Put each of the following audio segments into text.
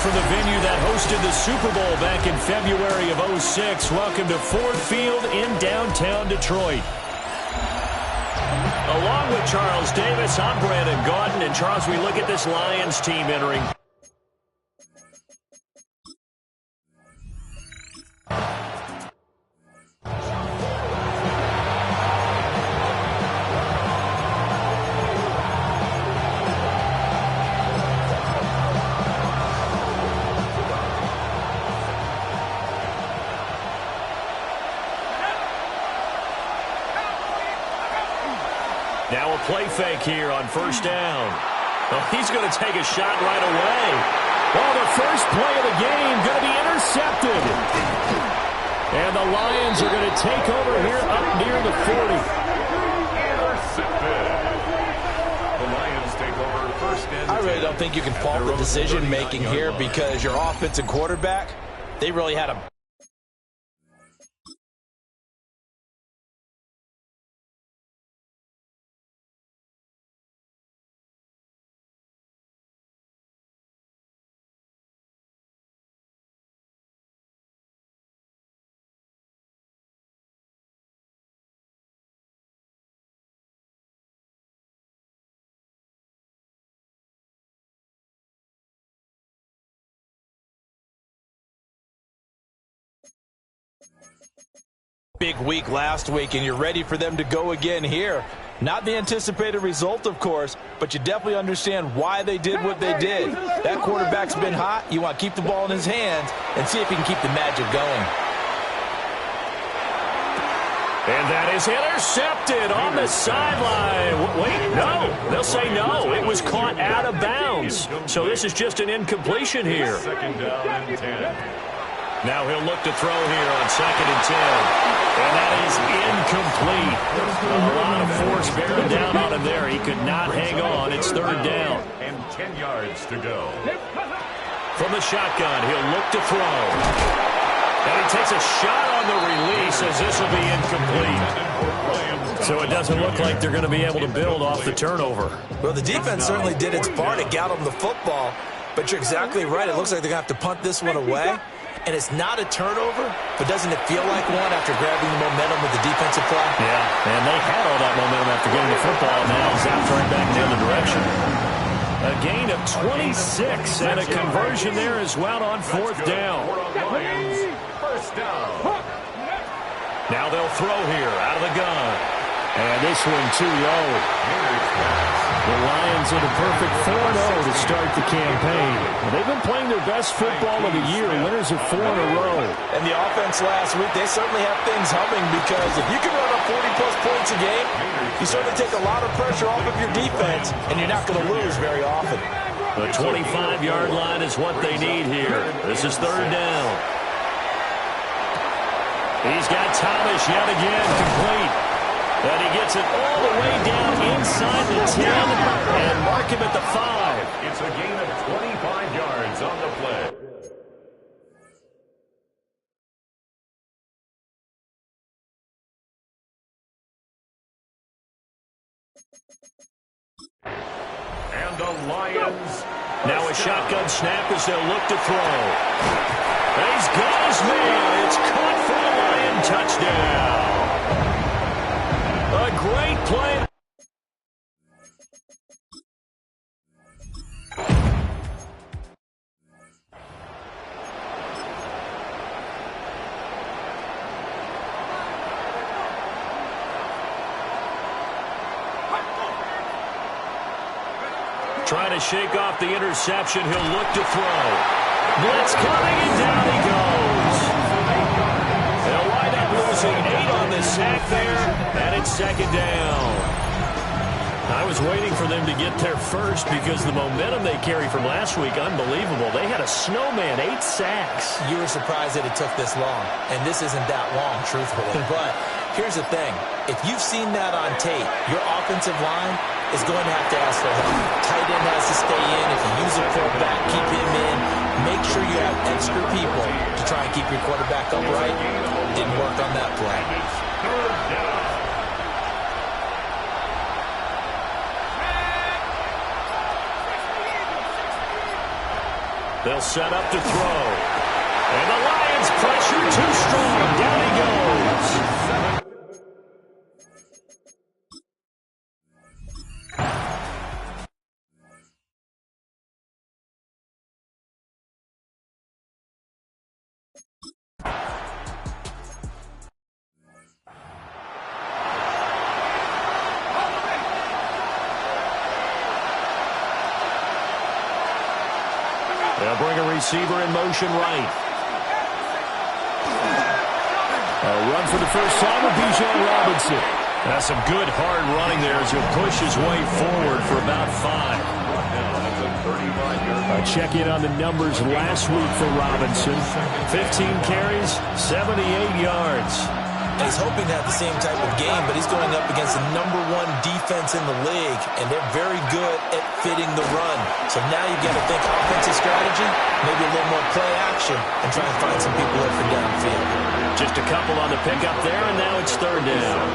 from the venue that hosted the Super Bowl back in February of '06. Welcome to Ford Field in downtown Detroit. Along with Charles Davis, I'm Brandon Gaudin. And Charles, we look at this Lions team entering. Now a play fake here on first down. Well, he's going to take a shot right away. Well, the first play of the game going to be intercepted. And the Lions are going to take over here up near the 40. Intercepted. The Lions take over first and 10. I really don't think you can fault the decision-making here because your offensive quarterback, they really had a big week last week, and you're ready for them to go again here. Not the anticipated result, of course, but you definitely understand why they did what they did. That quarterback's been hot. You want to keep the ball in his hands and see if he can keep the magic going. And that is intercepted on the sideline. Wait, no. They'll say no. It was caught out of bounds. So this is just an incompletion here. Second down and 10. Now he'll look to throw here on second and 10. And that is incomplete. A lot of force bearing down on him there. He could not hang on. It's third down. And 10 yards to go. From the shotgun, he'll look to throw. And he takes a shot on the release as this will be incomplete. So it doesn't look like they're going to be able to build off the turnover. Well, the defense certainly did its part to get them the football, but you're exactly right. It looks like they're going to have to punt this one away. And it's not a turnover, but doesn't it feel like one after grabbing the momentum with the defensive play? Yeah, and they had all that momentum after getting the football. Now zapped right back the other direction. A gain of 26 and a conversion there as well on fourth down. First down. Now they'll throw here out of the gun. And this one too low. The Lions in a perfect 4-0 to start the campaign. They've been playing their best football of the year, winners of 4 in a row. And the offense last week, they certainly have things humming because if you can run up 40-plus points a game, you certainly take a lot of pressure off of your defense, and you're not going to lose very often. The 25-yard line is what they need here. This is third down. He's got Thomas yet again complete. And he gets it all the way down inside the 10 and mark him at the 5. It's a gain of 25 yards on the play. And the Lions. Now a shotgun snap as they'll look to throw. And he's got his man. It's caught for a Lion touchdown. A great play. Trying to shake off the interception. He'll look to throw. Blitz coming, and down he goes. They'll wind up losing 8 on the sack there, and it's second down. I was waiting for them to get there first because the momentum they carry from last week, unbelievable. They had a snowman, 8 sacks. You were surprised that it took this long, and this isn't that long, truthfully. But here's the thing. If you've seen that on tape, your offensive line is going to have to ask for help. Tight end has to stay in. If you use a quarterback, keep him in. Make sure you have extra people to try and keep your quarterback upright. Didn't work on that play. Third down. They'll set up to throw. And the Lions pressure too strong. Down he goes. They'll bring a receiver in motion right. A run for the first time with Bijan Robinson. That's some good hard running there as he'll push his way forward for about 5. A check in on the numbers last week for Robinson. 15 carries, 78 yards. And he's hoping to have the same type of game, but he's going up against the #1 defense in the league, and they're very good at fitting the run. So now you've got to think offensive strategy, maybe a little more play action, and try and find some people up and downfield. Just a couple on the pickup there, and now it's 3rd down.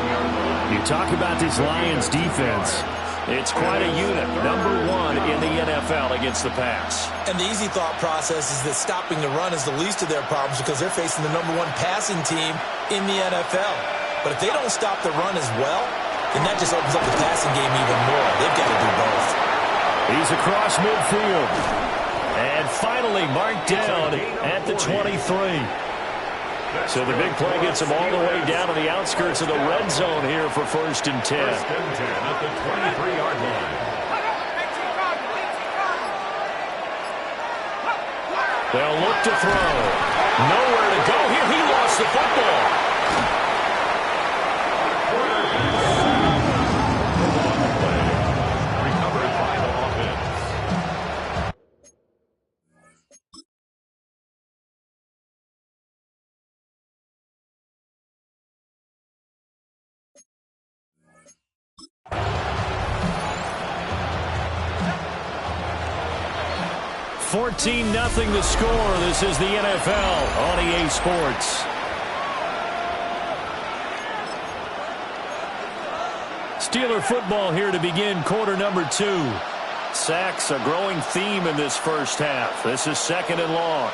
You talk about this Lions defense. It's quite a unit, #1 in the NFL against the pass. And the easy thought process is that stopping the run is the least of their problems because they're facing the #1 passing team in the NFL. But if they don't stop the run as well, then that just opens up the passing game even more. They've got to do both. He's across midfield. And finally marked down at the 23. So the big play gets him all the way down to the outskirts of the red zone here for 1st and 10. 1st and 10 at the 23-yard line. They'll look to throw. Nowhere to go here. He lost the football. Recovered by the offense. $14-0 the score. This is the NFL on EA Sports. Steeler football here to begin quarter number 2. Sacks, a growing theme in this first half. This is 2nd and long.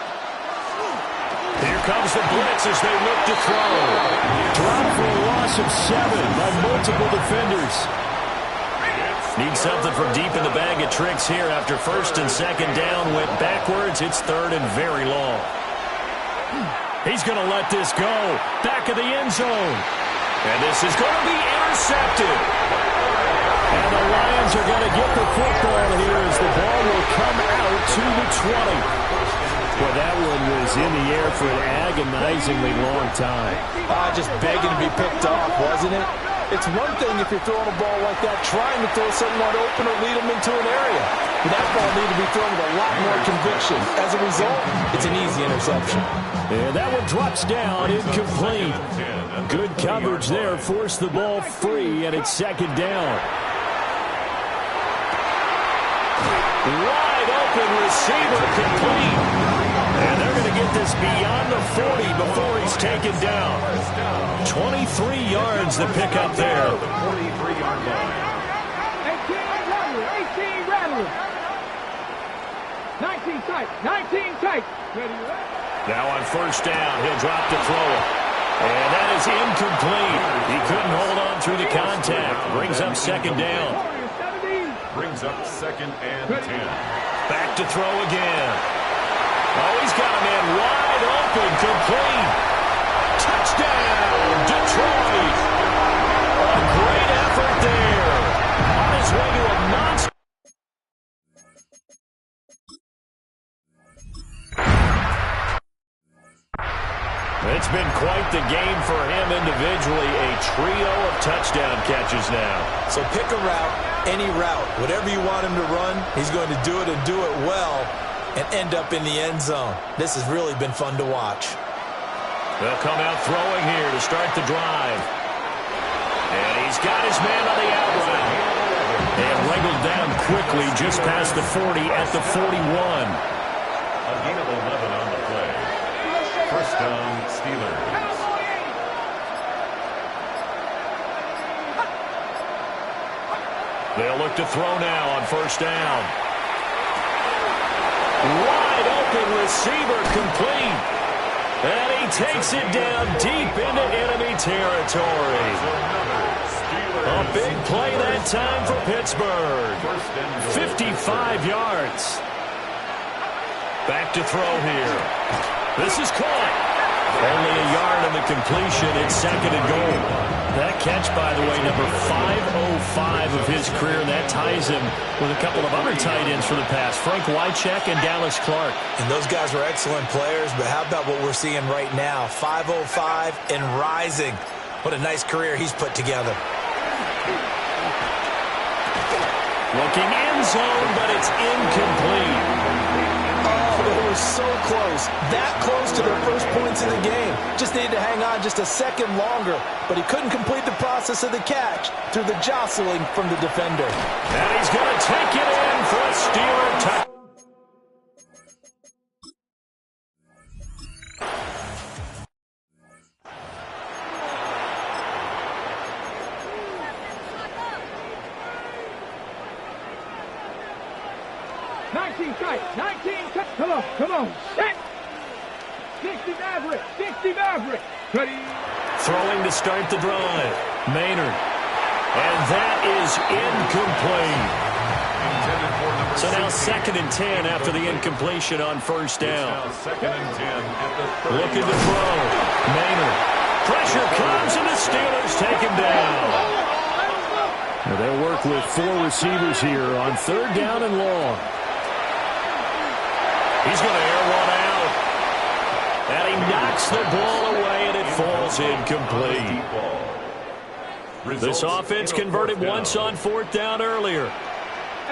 Here comes the blitz as they look to throw. Dropped for a loss of 7 by multiple defenders. Need something from deep in the bag of tricks here after 1st and 2nd down. Went backwards. It's 3rd and very long. He's going to let this go. Back of the end zone. And this is going to be intercepted. And the Lions are going to get the football here as the ball will come out to the 20. Well, that one was in the air for an agonizingly long time. Just begging to be picked off, wasn't it? It's one thing if you're throwing a ball like that, trying to throw someone open or lead them into an area. But that ball needed to be thrown with a lot more conviction. As a result, it's an easy interception. And that one drops down, incomplete. Good coverage there, forced the ball free, and it's 2nd down. Wide open receiver, complete. And they're going to get this beyond the 40 before he's taken down. 23 yards the pickup there. 43-yard line. 18 Rattler. 19 tight. 19 tight. Now on 1st down, he'll drop to throw it. And that is incomplete. He couldn't hold on through the contact. Brings up 2nd down. Brings up 2nd and 10. Back to throw again. Oh, he's got a man wide open, complete. Touchdown, Detroit. A great effort there. On his way to a monster. It's been quite the game for him individually. A trio of touchdown catches now. So pick a route, any route. Whatever you want him to run, he's going to do it and do it well and end up in the end zone. This has really been fun to watch. They'll come out throwing here to start the drive. And he's got his man on the out route. And wriggled down quickly just past the 40 at the 41. A gain of 11 on the play. 1st down, Steelers. They'll look to throw now on 1st down. Wide open receiver complete. And he takes it down deep into enemy territory. A big play that time for Pittsburgh. 55 yards. Back to throw here. This is caught. Only a yard on the completion. It's 2nd and goal. That catch, by the way, number 505 of his career. That ties him with a couple of other tight ends for the past. Frank Wycheck and Dallas Clark. And those guys were excellent players, but how about what we're seeing right now? 505 and rising. What a nice career he's put together. Looking end zone, but it's incomplete. They were so close, that close to their first points in the game. Just needed to hang on just a second longer, but he couldn't complete the process of the catch through the jostling from the defender. And he's going to take it in for a Steeler touchdown. Come on. Set. 60 Maverick. 60 Maverick. Ready. Throwing to start the drive. Maynard. And that is incomplete. So now 2nd and 10 after the incompletion on first down. 2nd and 10 at the 30. Looking to throw. Maynard. Pressure comes and the Steelers take him down. Now they'll work with 4 receivers here on 3rd down and long. He's going to air one out. And he knocks the ball away, and it falls incomplete. This offense converted once on 4th down earlier.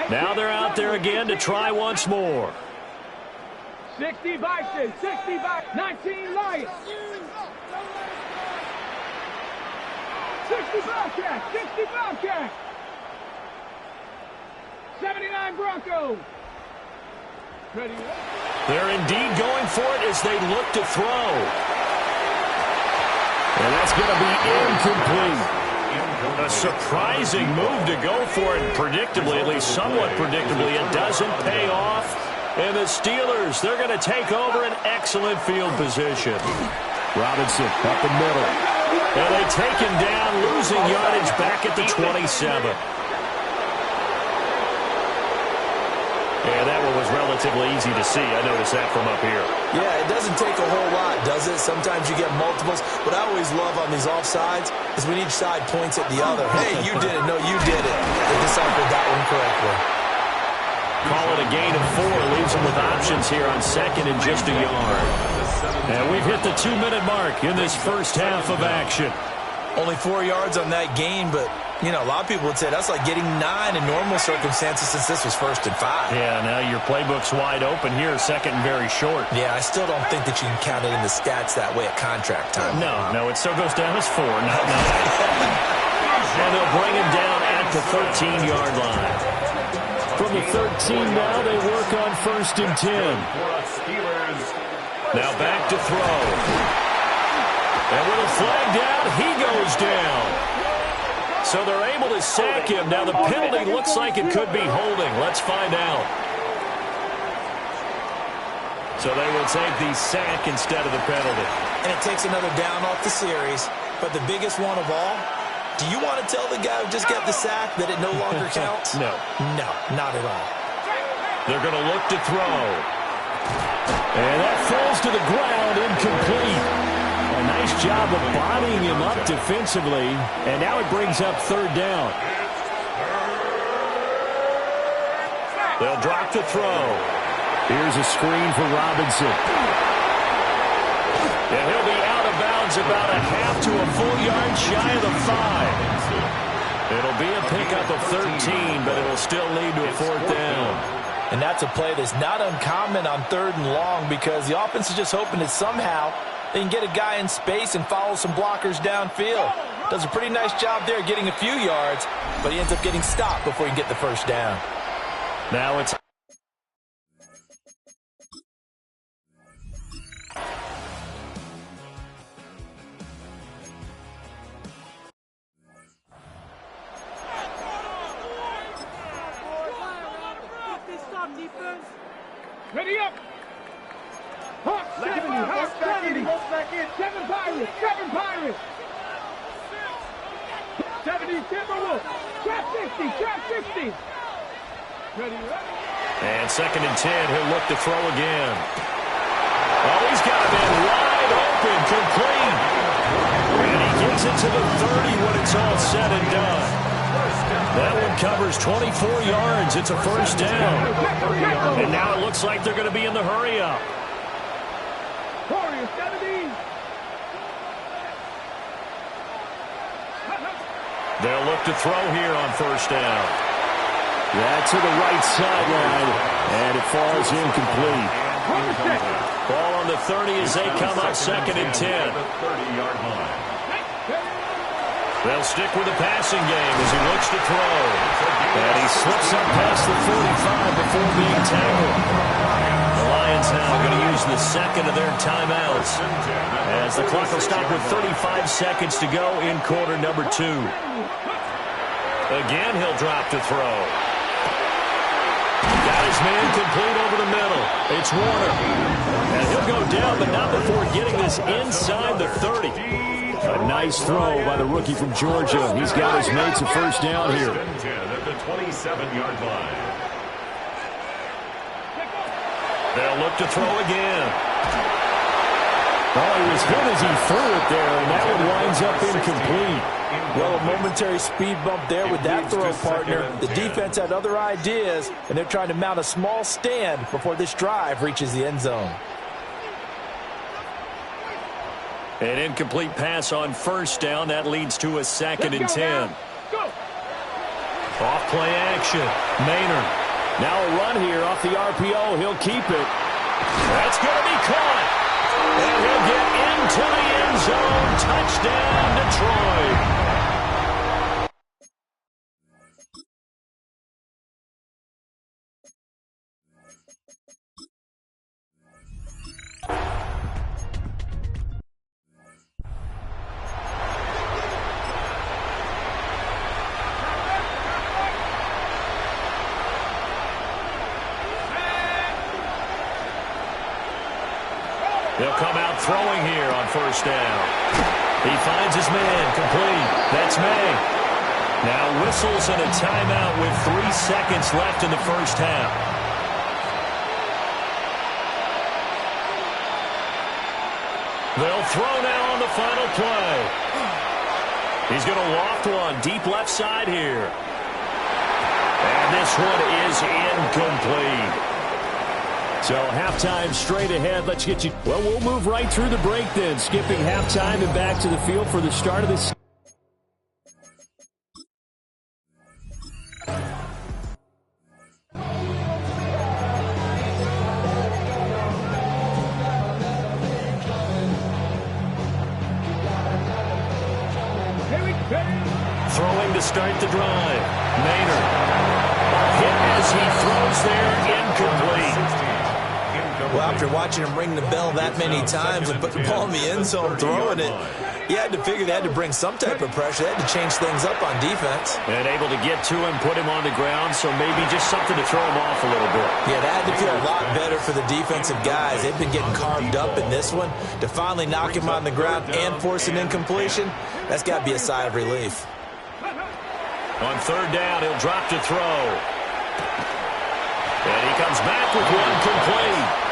Now they're out there again to try once more. 60 Bison, 60 Bison, 19 Lions. 60 Bobcats, 60 Bobcats. 79 Broncos. Ready. They're indeed going for it as they look to throw. And that's going to be incomplete. A surprising move to go for it. Predictably, at least somewhat predictably, it doesn't pay off. And the Steelers, they're going to take over an excellent field position. Robinson up the middle. And they take him down, losing yardage back at the 27. Yeah, that one was relatively easy to see. I noticed that from up here. Yeah, it doesn't take a whole lot, does it? Sometimes you get multiples. What I always love on these offsides is when each side points at the other. Hey, you did it. No, you did it. They deciphered that one correctly. Call it a gain of 4. Leaves them with options here on 2nd and just a yard. And we've hit the 2-minute mark in this first half of action. Only 4 yards on that gain, but, you know, a lot of people would say that's like getting 9 in normal circumstances since this was 1st and 5. Yeah, now your playbook's wide open here, 2nd and very short. Yeah, I still don't think that you can count it in the stats that way at contract time. No, it still goes down as 4, not 9. And they'll bring him down at the 13-yard line. From the 13 now, they work on 1st and 10. Now back to throw. And with a flag down, he goes down. So they're able to sack him. Now the penalty looks like it could be holding. Let's find out. So they will take the sack instead of the penalty. And it takes another down off the series. But the biggest one of all, do you want to tell the guy who just got the sack that it no longer counts? No. No, not at all. They're going to look to throw. And that falls to the ground, incomplete. A nice job of bodying him up defensively. And now it brings up 3rd down. They'll drop to throw. Here's a screen for Robinson. And he'll be out of bounds about a half to a full yard shy of the 5. It'll be a pickup of 13, but it'll still lead to a 4th down. And that's a play that's not uncommon on 3rd and long because the offense is just hoping that somehow they can get a guy in space and follow some blockers downfield. Does a pretty nice job there getting a few yards, but he ends up getting stopped before he can get the 1st down. Now it's Ready up. 7 Pirates. 7 Pirates. 70 Timberwolves. Trap 60. Trap 60. Ready, ready. And 2nd and 10. He'll look to throw again. Oh, he's got a man wide open, complete. And he gets it to the 30 when it's all said and done. That one covers 24 yards. It's a first down. And now it looks like they're going to be in the hurry-up. Warriors 70. They'll look to throw here on first down. Yeah, to the right sideline, and it falls incomplete. Ball on the 30 as they come up 2nd and 10. The 30-yard line. They'll stick with the passing game as he looks to throw. And he slips up past the 45 before being tackled. The Lions now going to use the 2nd of their timeouts as the clock will stop with 35 seconds to go in quarter number 2. Again, he'll drop to throw. Got his man complete over the middle. It's Warner. And he'll go down, but not before getting this inside the 30. A nice throw by the rookie from Georgia. He's got his mates a first down here. 10 at the 27-yard line. They'll look to throw again. Oh, he was hit as he threw it there, and that one winds up incomplete. Well, a momentary speed bump there with that throw, partner. The defense had other ideas, and they're trying to mount a small stand before this drive reaches the end zone. An incomplete pass on first down. That leads to a 2nd and 10. Off play action. Maynard. Now a run here off the RPO. He'll keep it. That's going to be caught. And he'll get into the end zone. Touchdown, Detroit. He'll come out throwing here on first down. He finds his man complete. That's May. Now whistles and a timeout with 3 seconds left in the first half. They'll throw now on the final play. He's going to loft one deep left side here. And this one is incomplete. So halftime straight ahead. Let's get you. Well, we'll move right through the break then. Skipping halftime and back to the field for the start of this. Throwing to start the drive. Maynard. Hit as he throws there, incomplete. Well, after watching him ring the bell that many times and put the ball in the end zone throwing it, you had to figure they had to bring some type of pressure. They had to change things up on defense. And able to get to him, put him on the ground, so maybe just something to throw him off a little bit. Yeah, that had to feel a lot better for the defensive guys. They've been getting carved up in this one. To finally knock him on the ground and force an incompletion, that's got to be a sigh of relief. On third down, he'll drop to throw. And he comes back with one complete.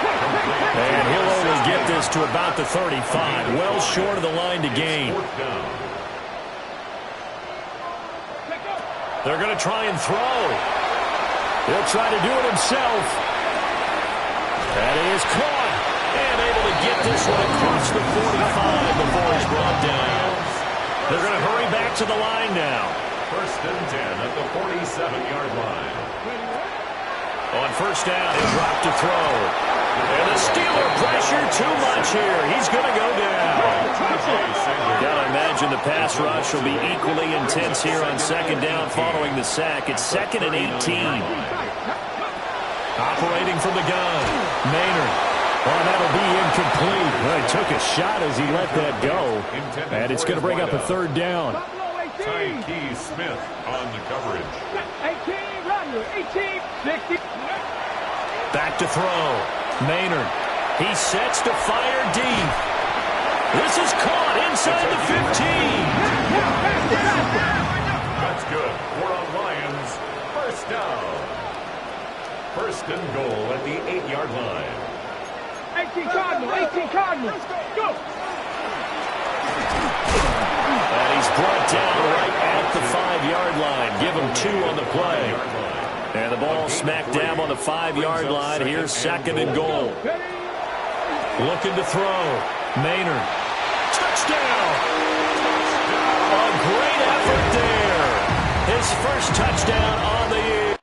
And he'll only get this to about the 35. Well short of the line to gain. They're going to try and throw. He'll try to do it himself. And he is caught. And able to get this one across the 45 before he's brought down. They're going to hurry back to the line now. 1st and 10 at the 47-yard line. On first down, he'll drop to throw. And the Steeler pressure too much here. He's going to go down. Got to imagine the pass rush will be equally intense here on 2nd down following the sack. It's 2nd and 18. Operating from the gun. Maynard. Oh, that'll be incomplete. Well, he took a shot as he let that go. And it's going to bring up a 3rd down. Tyke Smith on the coverage. 18, Rodner, 18, 60. Back to throw. Maynard. He sets to fire deep. This is caught inside the 15. That's good. We're on Lions. First down. First and goal at the 8-yard line. 18 Cardinals. Go. And he's brought down right at the 5-yard line. Give him 2 on the play. And the ball smacked dab on the 5-yard line. Here's second and goal. Looking to throw. Maynard. Touchdown! A great effort there. His first touchdown on the year.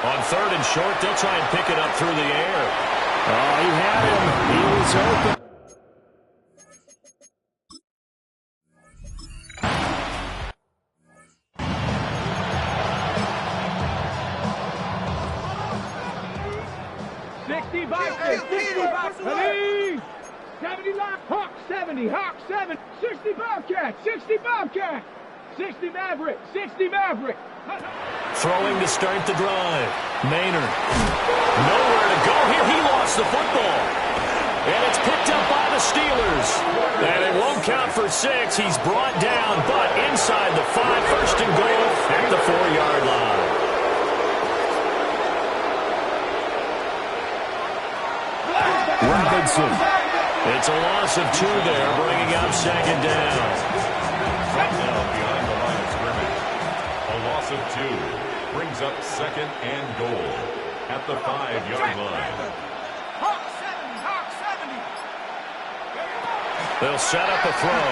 On third and short, they'll try and pick it up through the air. Oh, he had him. He was open. Ready? 70 line. Hawk 70. Hawk 7. 60 Bobcat. 60 Bobcat. 60 Maverick. 60 Maverick. Throwing to start the drive. Maynard. Nowhere to go here. He lost the football. And it's picked up by the Steelers. And it won't count for 6. He's brought down, but inside the 5. First and goal at the 4-yard line. Robinson. It's a loss of 2 there, bringing up second down. Second down behind the line of scrimmage. A loss of 2 brings up second and goal at the 5-yard line. Hawk 70. Hawk 70. They'll set up a throw.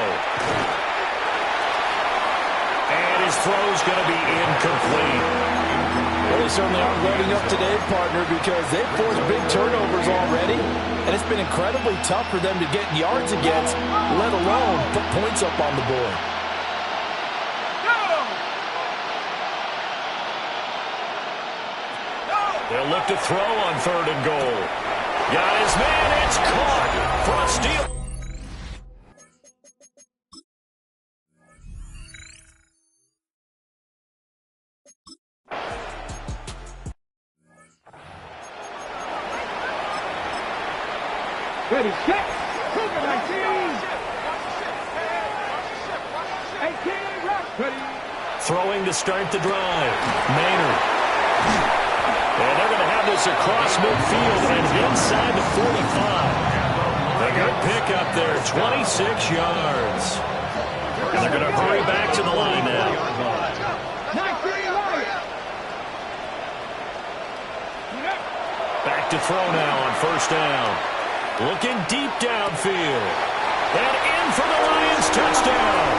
And his throw's going to be incomplete. Well, they certainly aren't loading up today, partner, because they've forced big turnovers already, and it's been incredibly tough for them to get yards against, let alone put points up on the board. They'll look to throw on third and goal. Got his man. It's caught for a steal. Ready, set. Cover 19. 18, rock. Ready. Throwing to start the drive. Maynard. And they're going to have this across midfield and inside the 45. A good pickup there, 26 yards. And they're going to hurry back to the line now. 19 Lions. Back to throw now on first down. Looking deep downfield. And in for the Lions touchdown.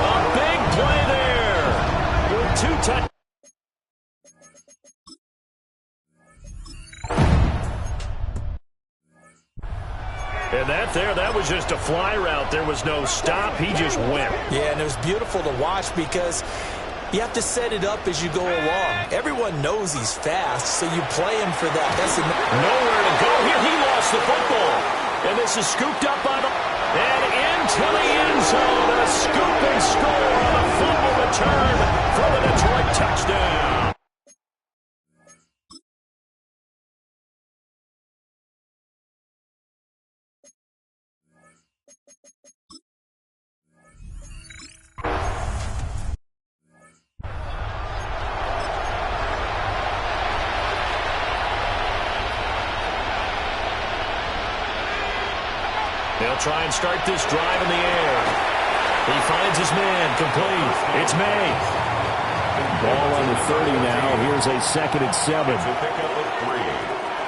A big play there. With 2 touchdowns. And that was just a fly route. There was no stop. He just went. Yeah, and it was beautiful to watch because you have to set it up as you go along. Everyone knows he's fast, so you play him for that. That's nowhere to go here. He lost the football. And this is scooped up by the... And into the end zone. A scooping score on a fumble return for the Detroit touchdown. They'll try and start this drive in the air. He finds his man, complete. It's May. Ball on the 30 now. Here's a 2nd and 7. It's a pickup of 3.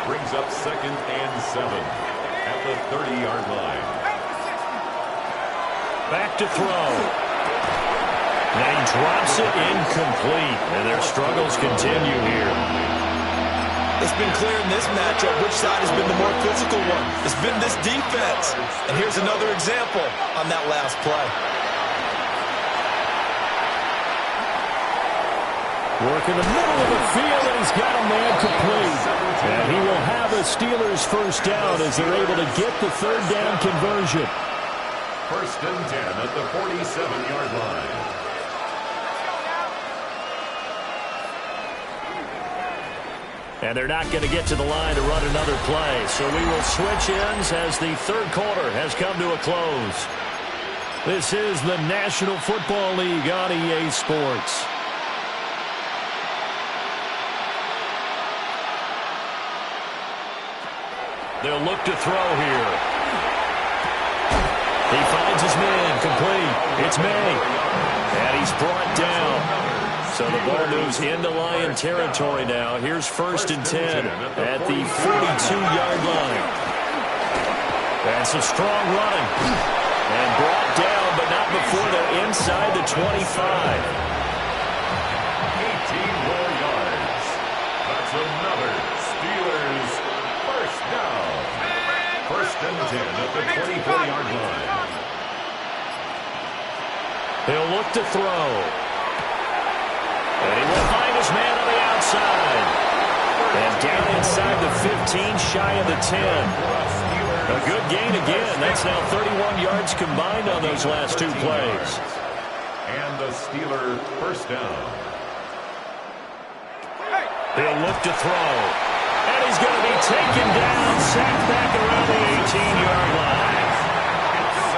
Brings up 2nd and 7 at the 30-yard line. Back to throw. And he drops it incomplete. And their struggles continue here. It's been clear in this matchup which side has been the more physical one. It's been this defense. And here's another example on that last play. Work in the middle of the field, and he's got a man complete. And he will have a Steelers first down as they're able to get the third down conversion. First and 10 at the 47-yard line. And they're not going to get to the line to run another play. So we will switch ends as the third quarter has come to a close. This is the National Football League on EA Sports. They'll look to throw here. He finds his man complete. It's May. And he's brought down. So the ball moves into Lion territory now. Here's first and 10 at the 42-yard line. And some strong running. And brought down, but not before they're inside the 25. 18 more yards. That's another Steelers first down. First and 10 at the 24-yard line. He'll look to throw. And he will find his man on the outside. And down inside the 15, shy of the 10. A good gain again. That's now 31 yards combined on those last two plays. And the Steeler first down. He'll look to throw. And he's going to be taken down, sacked back around the 18-yard line.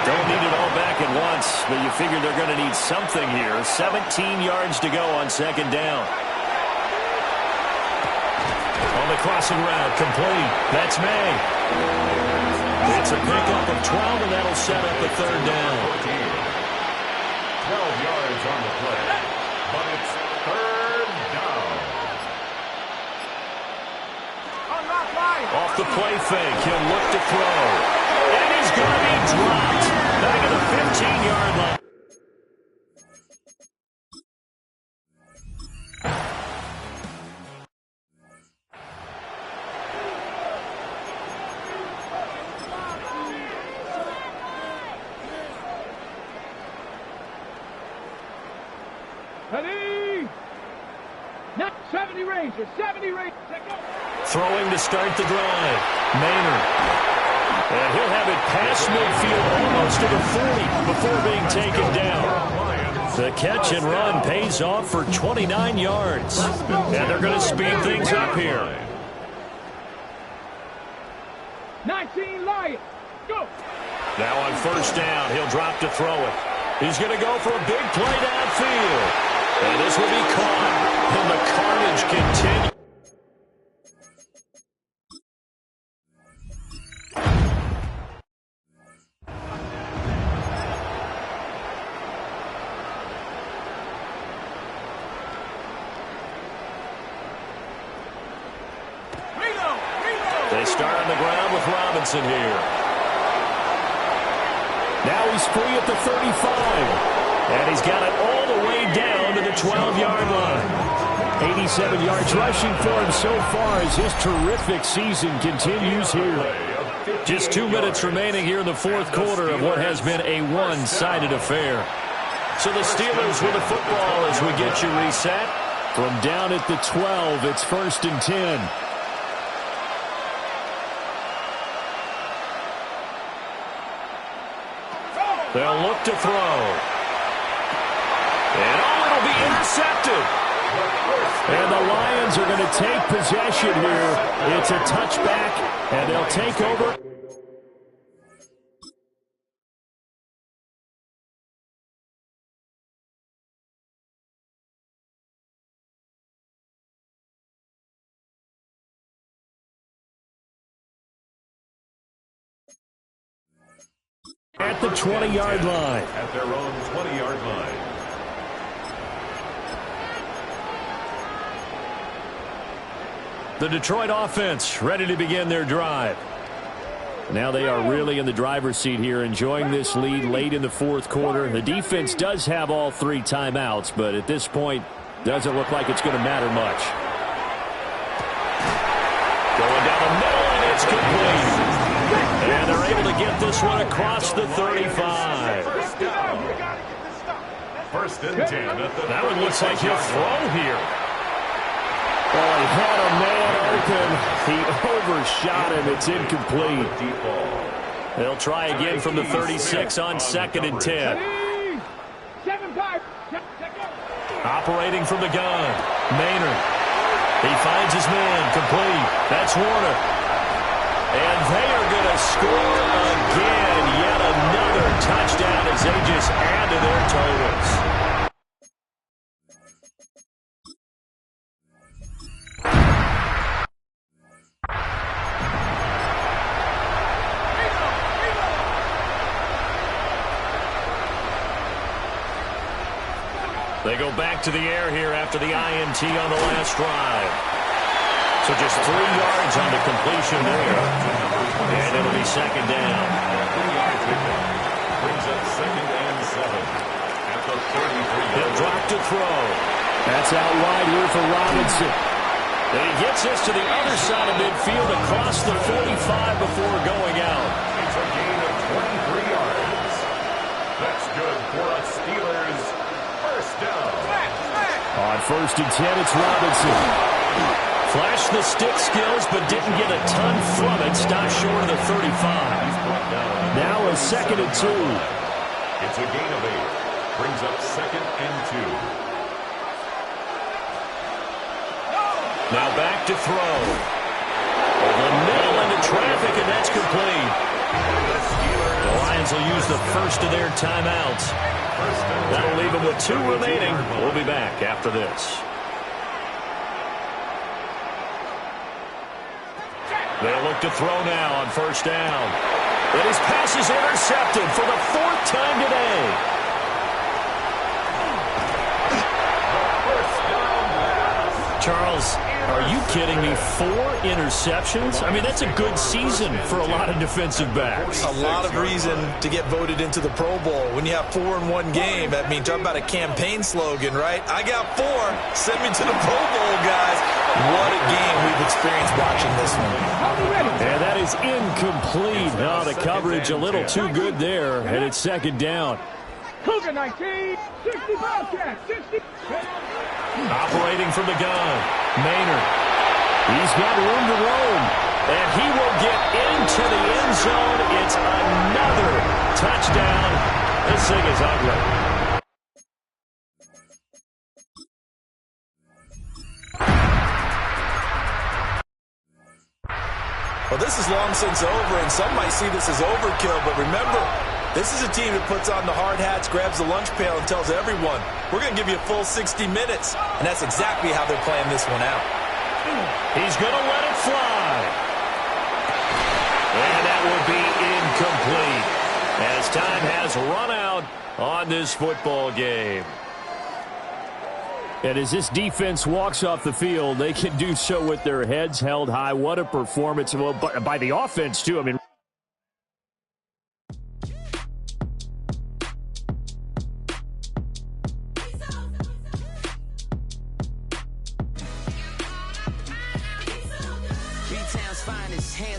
Don't need it all back at once, but you figure they're going to need something here. 17 yards to go on second down. On the crossing route, complete. That's May. It's a pickup of 12, and that'll set up a third down. 12 yards on the play, but it's third down. Off the play fake, he'll look to throw. And he's going to be dropped. Back at the 15-yard line. Ready? Now 70 Rangers, 70 Rangers. Throwing to start the drive. Maynard. And he'll have it past midfield almost to the 40 before being taken down. The catch and run pays off for 29 yards. And they're going to speed things up here. 19 Lions, go! Now on first down, he'll drop to throw it. He's going to go for a big play downfield. And this will be caught. And the carnage continues. They start on the ground with Robinson here. Now he's free at the 35. And he's got it all the way down to the 12-yard line. 87 yards rushing for him so far as his terrific season continues here. Just 2 minutes remaining here in the fourth quarter of what has been a one-sided affair. So the Steelers with the football as we get you reset. From down at the 12, it's first and 10. They'll look to throw. And it'll be intercepted. And the Lions are going to take possession here. It's a touchback, and they'll take over. At the 20-yard line. At their own 20-yard line. The Detroit offense ready to begin their drive. Now they are really in the driver's seat here, enjoying this lead late in the fourth quarter. The defense does have all 3 timeouts, but at this point, doesn't look like it's going to matter much. Going down the middle, and it's complete. And they're able to get this one across the 35. First and 10 at the That one looks like he'll throw here. Well, he had a man open. He overshot him. It's incomplete. They'll try again from the 36 on 2nd and 10. 7-5. Operating from the gun. Maynard. He finds his man. Complete. That's Warner. And they are going to score again. Yet another touchdown as they just add to their totals. They go back to the air here after the INT on the last drive. So just 3 yards on the completion there. And it'll be 2nd down. Brings up 2nd and 7 at the 33. He'll drop to throw. That's out wide here for Robinson. And he gets this to the other side of midfield across the 45 before going out. It's a gain of 23 yards. That's good for a Steelers first down. On 1st and 10, it's Robinson. Flashed the stick skills, but didn't get a ton from it. Stopped short of the 35. Now a 2nd and 2. It's a gain of 8. Brings up 2nd and 2. Now back to throw. Over the middle into traffic, and that's complete. The Lions will use the first of their timeouts. That'll leave them with 2 remaining. We'll be back after this. They'll look to throw now on 1st down. And his pass is intercepted for the 4th time today. Charles, are you kidding me? 4 interceptions? I mean, that's a good season for a lot of defensive backs. A lot of reason to get voted into the Pro Bowl. When you have 4 in one game, I mean, talk about a campaign slogan, right? I got 4. Send me to the Pro Bowl, guys. What a game we've experienced watching this one. And that is incomplete. Now the coverage a little too good there, and it's 2nd down. Cougar 19, 60 Bobcat, 60. Operating from the gun, Maynard. He's got room to roam. And he will get into the end zone. It's another touchdown. This thing is ugly. Well, this is long since over, and some might see this as overkill, but remember, this is a team that puts on the hard hats, grabs the lunch pail, and tells everyone, we're going to give you a full 60 minutes. And that's exactly how they're playing this one out. He's going to let it fly. And that will be incomplete as time has run out on this football game. And as this defense walks off the field, they can do so with their heads held high. What a performance by the offense, too. I mean,